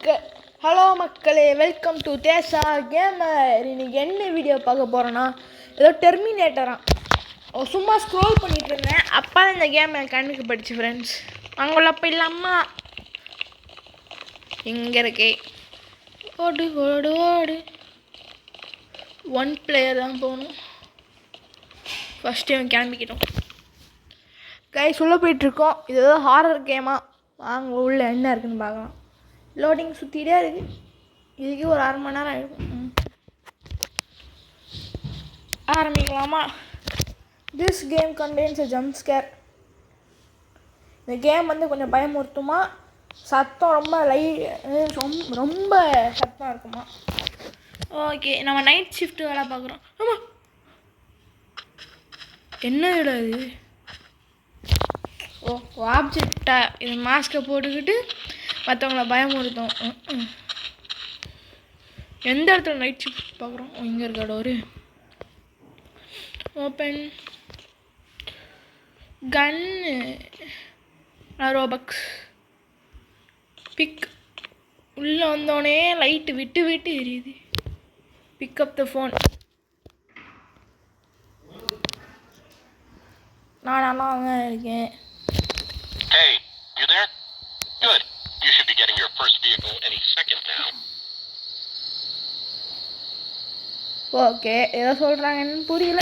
Hello மக்களே, welcome to Desai gamer. இன்னைக்கு என்ன வீடியோ பார்க்க போகிறோன்னா, ஏதோ டெர்மினேட்டராக சும்மா ஸ்க்ரோல் பண்ணிட்டு இருந்தேன். அப்போ இந்த கேம் எனக்கு கண்ணுக்கு படிச்சு ஃப்ரெண்ட்ஸ். அங்கே அப்போ இல்லாமல் எங்கே இருக்கே ஓடு ஓடு ஓடு. ஒன் பிளேயர் தான் போகணும். ஃபஸ்ட்டு இவன் கிளம்பிக்கிட்டோம். கைஸ் உள்ளே போயிட்டுருக்கோம். இது ஏதோ ஹாரர் கேமாக. வாங்க உள்ள என்ன இருக்குதுன்னு பார்க்கலாம். லோடிங் சுற்றிட்டே இருக்குது. இதுக்கு ஒரு அரை மணி நேரம் ஆகிடும். ஆரம்பிக்கலாமா? This game contains a jump scare. இந்த கேம் வந்து கொஞ்சம் பயமுறுத்துமா, சத்தம் ரொம்ப சத்தம் இருக்குமா. ஓகே, நம்ம நைட் ஷிஃப்ட் வேலை பார்க்குறோம். ஆமாம், என்ன இட இது? ஓ ஆப்ஜெக்டா? இது மாஸ்கை போட்டுக்கிட்டு மற்றவங்கள பயமுறுத்தும். எந்த இடத்துல நைட் ஷிஃப்ட் பார்க்குறோம்? இங்கே இருக்க door open. Gun Robux pick. உள்ளே வந்தோடனே லைட்டு விட்டு விட்டு எரியுது. Pick up the phone. நான் நல்லா தான் இருக்கேன். Hey, you there? Good. You should be getting your first vehicle any second now. Okay, ஏதோ சொல்கிறாங்கன்னு புரியல.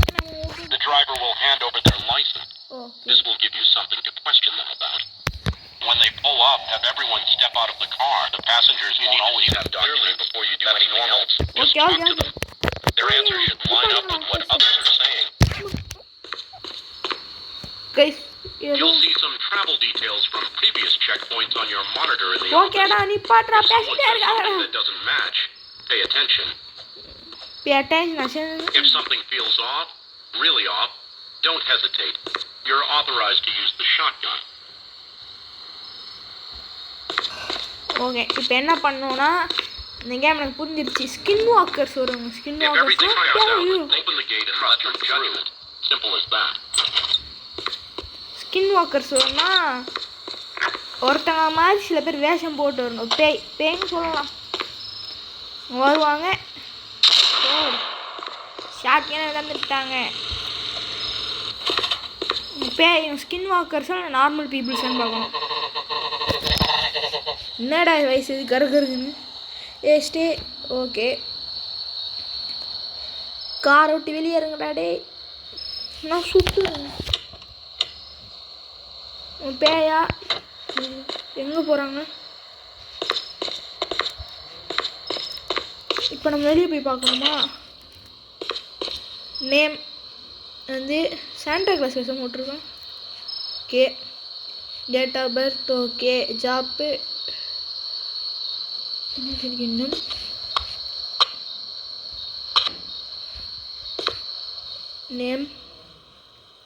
The driver will hand over their license. This will give you something to question them about. When they pull up, have everyone step out of the car. The passengers won't always have documents before you do anything else. Just talk to them. Their answers should line up with what others are saying. Guys, you'll see some travel details from previous checkpoints on your monitor in the okay, office. If someone says something that doesn't match, pay attention. Pay attention. If something feels off, really off, don't hesitate. You're authorized to use the shotgun. Okay, இப்போ என்ன பண்ணோன்னா, இந்த game எனக்கு புரிஞ்சிருச்சு. Skin walkers வருவாங்க. Skin walkers open the gate and let your judgment. Simple as that. Skin walkers வரும்னா ஒருத்தங்க மாதிரி சில பேர் வேஷம் போட்டு வரணும். பேய்ன்னு சொல்லலாம். வருவாங்க. ஷார்ட்கே விளாண்டுட்டாங்க. ஸ்கின் வாக்கர்ஸாக நார்மல் பீப்புள்ஸ்ன்னு பார்க்கணும். என்னடா வயசு இது கருகருக்குன்னு ஏஸ்டே. ஓகே, காரை விட்டு வெளியே இறங்குடா டே. நான் சுற்றுறேன். பேயா எங்கே போகிறாங்க? இப்போ நம்ம வெளியே போய் பார்க்கணுமா? நேம் வந்து சாண்டா கிளாஸ் வேஷம் போட்டிருக்கோம். Okay, date of birth okay, job இன்னும்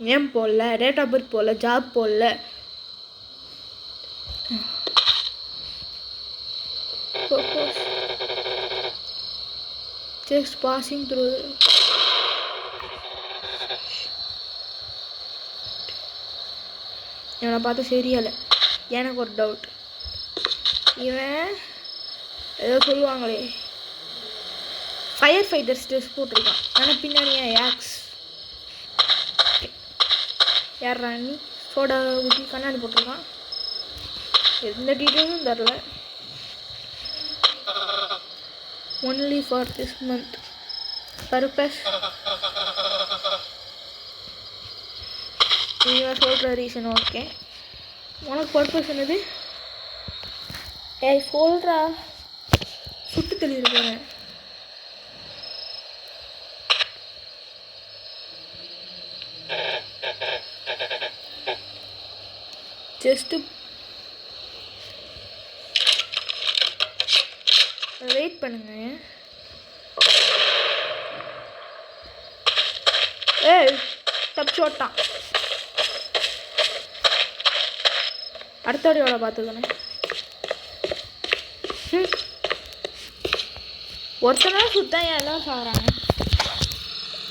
நேம் போடல, டேட் ஆஃப் பர்த் போடல, ஜாப் போடல. Just passing through. இவனை பார்த்து சரியால. எனக்கு ஒரு டவுட். இவன் ஏதோ சொல்லுவாங்களே, ஃபயர் ஃபைட்டர்ஸ் ட்ரெஸ் போட்டிருக்கான். ஆனால் பின்னாடி ஏன் ஆக்ஸ்? யார் ராணி? சோடா ஊற்றி கண்ணாடி போட்டிருக்கான். எந்த டீட்டெயிலும் தரல. Only for this month purpose. இவன் சொல்கிற ரீசன் ஓகே. உனக்கு பர்பஸ் என்னது? ஏய் சொல்கிறா, சுட்டு தெளிவு போகிறேன். ஜஸ்ட்டு வெயிட் பண்ணுங்க. ஏய் தப்பிச்சு ஓட்டான். அடுத்தோடையோட பார்த்துக்கணே. ஒருத்தனா சுத்தம் எல்லாம் சாகுறாங்க.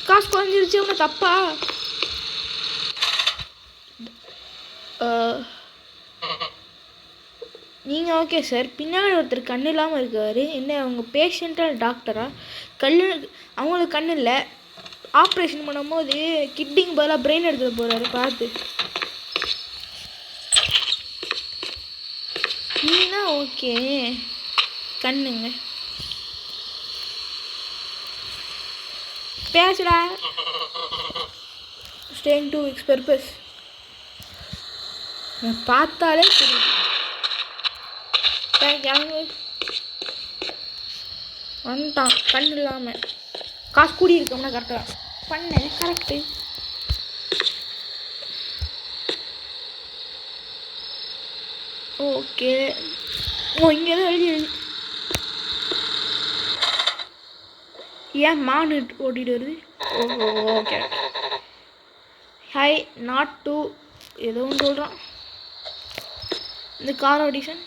காசு குறைஞ்சிருச்சு. உங்க தப்பா? நீங்கள் ஓகே சார், பின்னாடி ஒருத்தர் கண் இல்லாமல் இருக்கார். என்ன அவங்க பேஷண்ட்டாக டாக்டரா? அவங்களுக்கு கண் இல்லை, ஆப்ரேஷன் பண்ணும்போது கிட்னிக்கு பதிலாக பிரெயின் எடுத்துகிட்டு போகிறாரு. பார்த்து நீனா ஓகே கண்ணுங்க பேசுடா. ஸ்டேயிங் 2 weeks பர்பஸ் பார்த்தாலே தெரியுது. வந்துட்டான் கண் இல்லாமல். காசு கூடி இருக்கோம்னா கரெக்டாக பண்ணேன். கரெக்டு. ஓகே. இங்கே தான் எழுதி ஏன் மான் ஓட்டிகிட்டு வருது? ஓகே. ஹை நாட் டூ ஏதோ ஒன்று சொல்கிறான். இந்த கார் ஆடிஷன்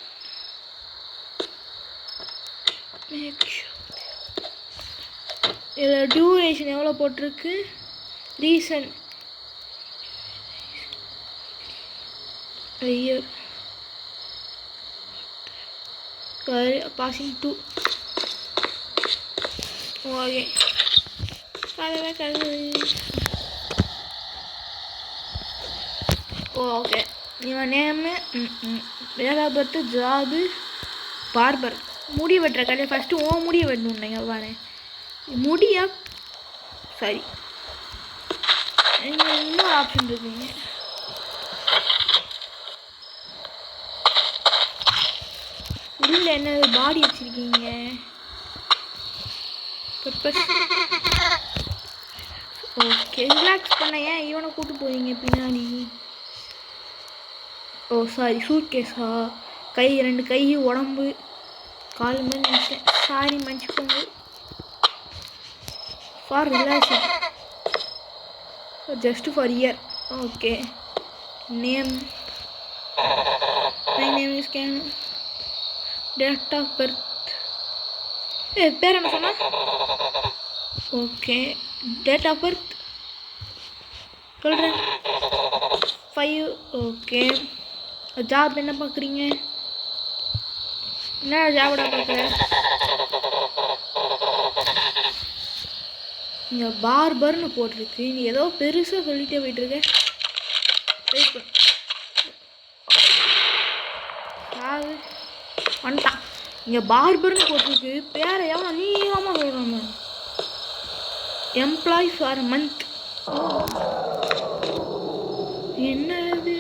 இதில் டியூரேஷன் எவ்வளோ போட்டிருக்கு? Reason year passing 2. Okay. Okay. இவன் நேமு வேலாபத்து ஜாபு பார்பர். முடி வெட்டுற கடையில் ஃபஸ்ட்டு முடியை வெட்டணுன்னீங்க. பாரு முடியா? சரி, இன்னொரு ஆப்ஷன் இருக்குங்க. உள்ள என்ன பாடி வச்சுருக்கீங்க? ஓகே. ரிலாக்ஸ் பண்ண ஏன் இவனை கூப்பிட்டு போவீங்க பின்னாடி? Sorry, suit கேஸா? கை 2 கை உடம்பு கால் மேலே நினைச்சேன். சாரி மன்னிச்சுக்கோங்க. For relaxing just for year. Okay. Name my name is Ken. Date of birth பேர் என்ன சொன்னா? ஓகே. டேட் ஆஃப் பர்த் சொல்கிறேன் 5. ஓகே. ஜாப் என்ன பார்க்குறீங்க? என்ன ஜாபோட பார்க்குறேன்? இங்கே பார்பர்னு போட்டிருக்கு. நீ ஏதோ பெருசாக சொல்லிட்டே போயிட்டுருக்க. வெயிட் பண்ணு. வந்துட்டான். இங்கே பார்பர்னு போட்டிருக்கு. பேரை எவ்வளோ நீளமாக சொல்கிறாங்க. Employ for month. என்னது?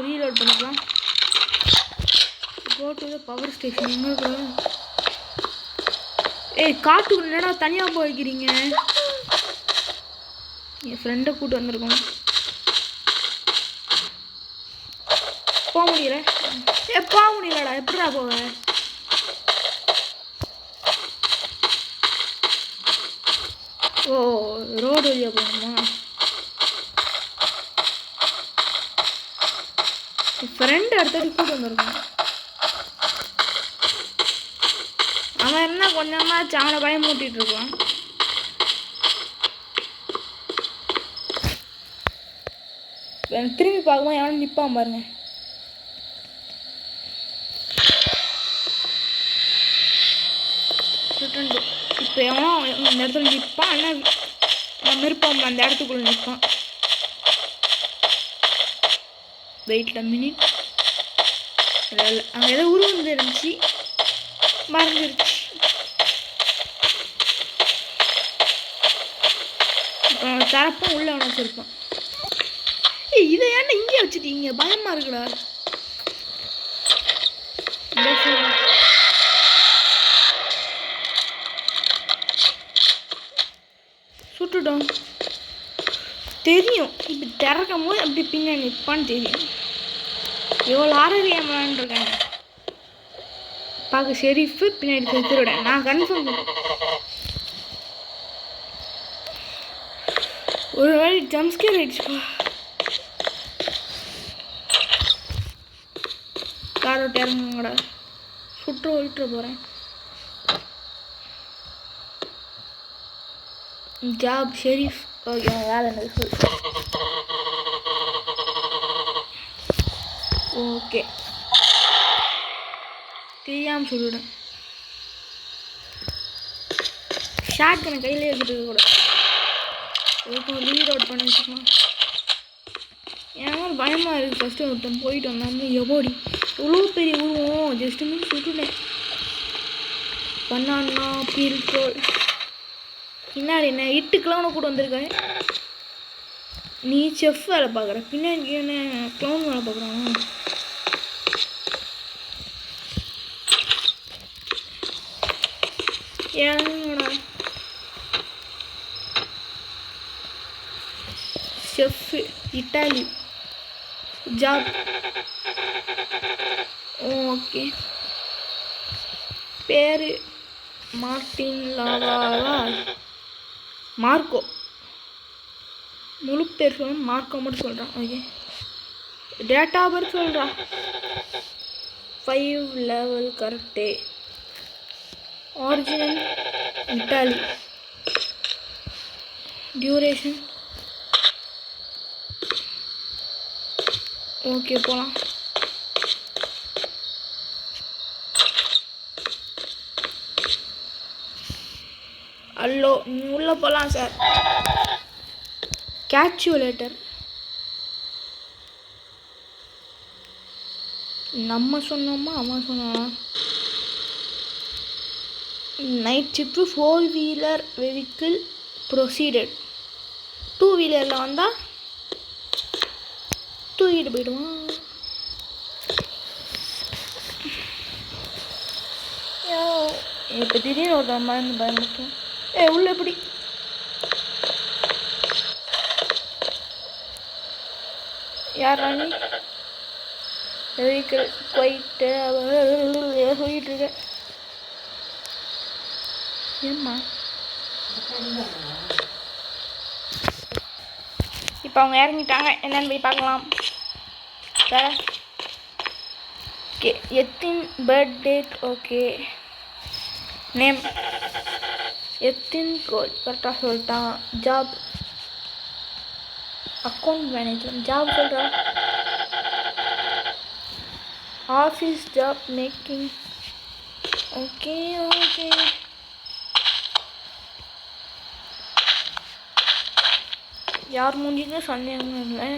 ரீலோட் பண்ணிக்கலாம். Go to the power station. எங்கே? காட்டுக்குள்ள என்னடா தனியாக போய் வைக்கிறீங்க? என் ஃப்ரெண்டை கூப்பிட்டு வந்திருக்கோம். போக முடியல. போக முடியலடா. எப்படிடா போவேன்? ரோடு வழியாக போகணுமா? ஃப்ரெண்டு அடுத்தடி கூட்டு வந்துருக்கான். அவன் என்ன கொஞ்சமாச்சு அவனை பயமூட்டிட்டு இருக்கான். திரும்பி பார்க்கும்போது எவனும் நிற்பான் பாருங்க. இப்போ எவனோ இந்த இடத்துல நிற்பான். ஆனால் நம்ம இருப்போம் அந்த இடத்துக்குள்ள நிற்பான். வெயிட்ல மினிட். இல்லை அங்கே ஏதோ உருவம் இருந்துச்சு, மறைஞ்சிருச்சு. இப்போ தரப்பும் உள்ள அவனை வச்சிருப்பான். இதை ஏன்னா இங்கே வச்சுட்டீங்க? பயமா இருக்குடா. சுட்டுட்டோம். தெரியும் இப்படி திறக்கும் போது அப்படி பின்னாடி நிற்பான்னு தெரியும். எவ்வளோ ஆரோக்கியமான் இருக்காங்க பார்க்க. ஷெரீஃபு பின்னாடி செத்துருட. நான் கன்ஃபார்ம் ஒரு வேளை ஜம்ஸ்கேர் ஆயிடுச்சுப்பா. கார் விட்டு இறங்குங்கடா. விட்டுற போகிறேன். ஜாப் ஷெரீஃப். ஓகே, வேலை என்ன சொல்லு. ஓகே தெரியாமல் சொல்லிவிடும். ஷார்ட் கணக்கு கையிலே வச்சுட்டு கூட எதுக்கும் லீட் அவுட் பண்ணி வச்சுக்கலாம். ஏன்னா பயமாக இருக்குது. ஃபஸ்ட்டு ஒருத்தன் போயிட்டு வந்தாமல் எவோடி இவ்வளோ பெரிய உருவம் ஜஸ்ட்டு மீன் சுட்டுனேன். பண்ணான்னா பீர்கோள் பின்னாடி என்ன 8 கிலோனை கூட வந்திருக்காரு. நீ செஃப் வேலை பார்க்குற, பின்னாடி என்ன க்ளவுன் வேலை பார்க்குறானா? ஏன்னோடா செஃப் இட்டாலி ஜாப். ஓகே பேர் மார்டின் லாவாவா மார்க்கோ. முழு பேர் சொல்ல மார்க்கோ மட்டும் சொல்கிறான். ஓகே டேட்டா பர்த் சொல்கிறான். 5 லெவல் கரெக்டே. Original Italy. டியூரேஷன் ஓகே போகலாம். அல்லோ நீ உள்ளே போகலாம் சார். கேல்குலேட்டர் நம்ம சொன்னோமா அவன் சொன்னானா? Night shift 4 wheeler vehicle proceeded. 2 வீலரில் வந்தால் தூக்கிட்டு போயிடுவான். இப்போ திடீர்னு ஒரு மருந்து பயன்படுத்தும். உள்ள எப்படி யார் ராணி வெஹிக்கிள் போயிட்டு சொல்லிட்டு இருக்க. ஏம்மா இப்போ அவங்க இறங்கிட்டாங்க. என்னென்னு போய் பார்க்கலாம். வேறு ஓகே எத்தின் பர்த் டேட். ஓகே நேம் எத்தின் கோல் கரெக்டாக சொல்லிட்டான். Job account manager. ஜாப் சொல்கிறான். Office job making. Okay okay யார் மூஞ்சிக்கும் சந்தேகம் இல்லை.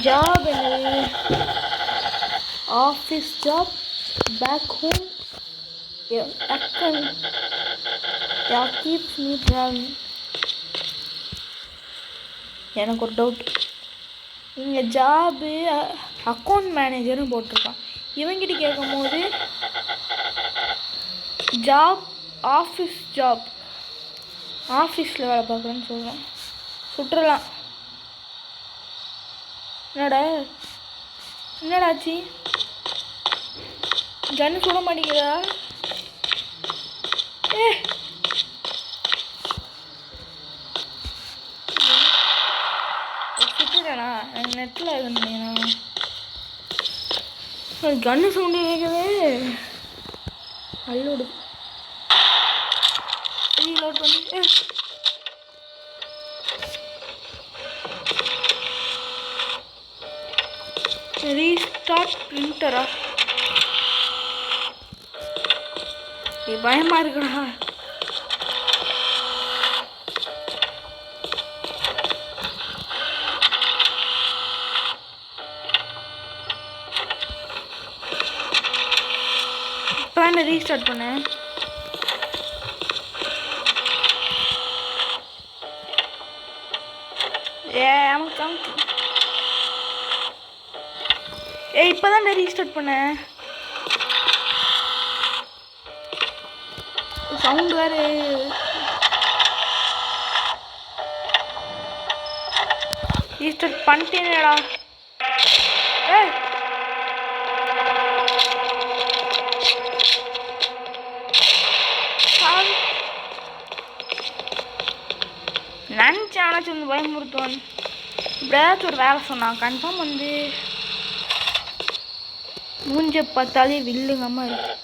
ஜாப் என்னது? Office job back home. Keeps me travelling. எனக்கு ஒரு டவுட். இங்கே ஜாபு அக்கௌண்ட் மேனேஜர்னு போட்டிருக்கான். இவங்கிட்ட கேட்கும் போது ஜாப் ஆஃபீஸ் ஜாப் ஆஃபீஸில் வேலை பார்க்குறேன்னு சொல்கிறேன். சுற்றுலாம் என்னடாச்சு? கன்னு சுட மாட்டேங்குதா? சுட்டுறேண்ணா நெட்டில் இருந்தீங்கண்ணா. கன்னு சவுண்டு கேட்குது. அல்லோடு ரீலோட் பண்ணி ரீஸ்டார்ட் பிரிண்டரா? பயமாக இருக்குடா. இப்போ என்ன ரீஸ்டார்ட் பண்ணேன். இப்போதான் ரீஸ்டார்ட் பண்ணேன். சவுண்ட் வேறு. ரீஸ்டார்ட் பண்ணிட்டேனேடா. நினச்சேன் ஆனாச்சும் வந்து பயமுறுத்துவான். இப்படியாச்சும் ஒரு வேலை சொன்னான். கன்ஃபார்ம் வந்து மூஞ்ச பார்த்தாலே வில்லுங்கம்மா இருக்கு.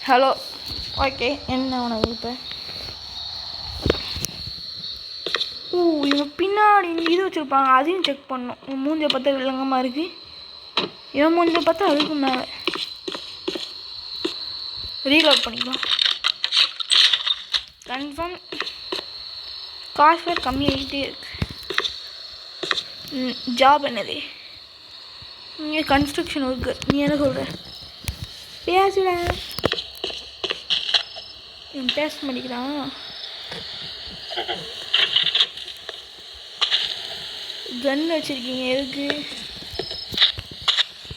ஹலோ ஓகே என்ன உனக்கு இப்போ? இவங்க பின்னாடி இது வச்சுருப்பாங்க. அதையும் செக் பண்ணணும். மூஞ்ச பார்த்தா வில்லங்கமாக இருக்குது. இவன் மூஞ்சி பார்த்தா அதுக்கு மேலே. ரீலோட் பண்ணிக்கலாம். கன்ஃபார்ம் காசு பேர் கம்மியாகிட்டே இருக்கு. ஜாப் என்னது? இங்கே கன்ஸ்ட்ரக்ஷன் ஒர்க்கு. நீ என்ன சொல்கிற? பேசுட. இவன் பேச மாட்டேங்கிறான். கன் வச்சுருக்கீங்க எதுக்கு?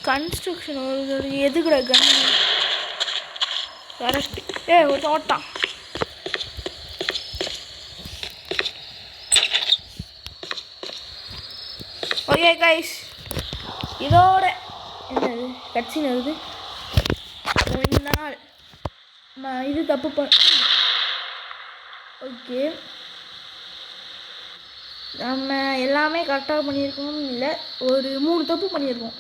கன்ஸ்ட்ரக்ஷன் ஒர்க்கு எதுக்குடா கன்? கரெக்டு. ஒருத்தன் ஓட்டான். ஓகே கைஸ், இதோட என்னது கட்சின்னு வருது. இந்த நாள் இது தப்பு ஓகே, நம்ம எல்லாமே கரெக்டாக பண்ணியிருக்கோம்னு இல்லை, ஒரு 3 தப்பு பண்ணியிருக்கோம்.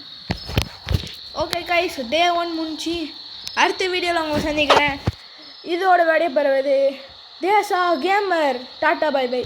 ஓகே கைஸ், டே 1 முடிஞ்சு. அடுத்த வீடியோவில் உங்களை சந்திக்கிறேன். இதோட விடைய பெறுவது Desa gamer. Tata bye by.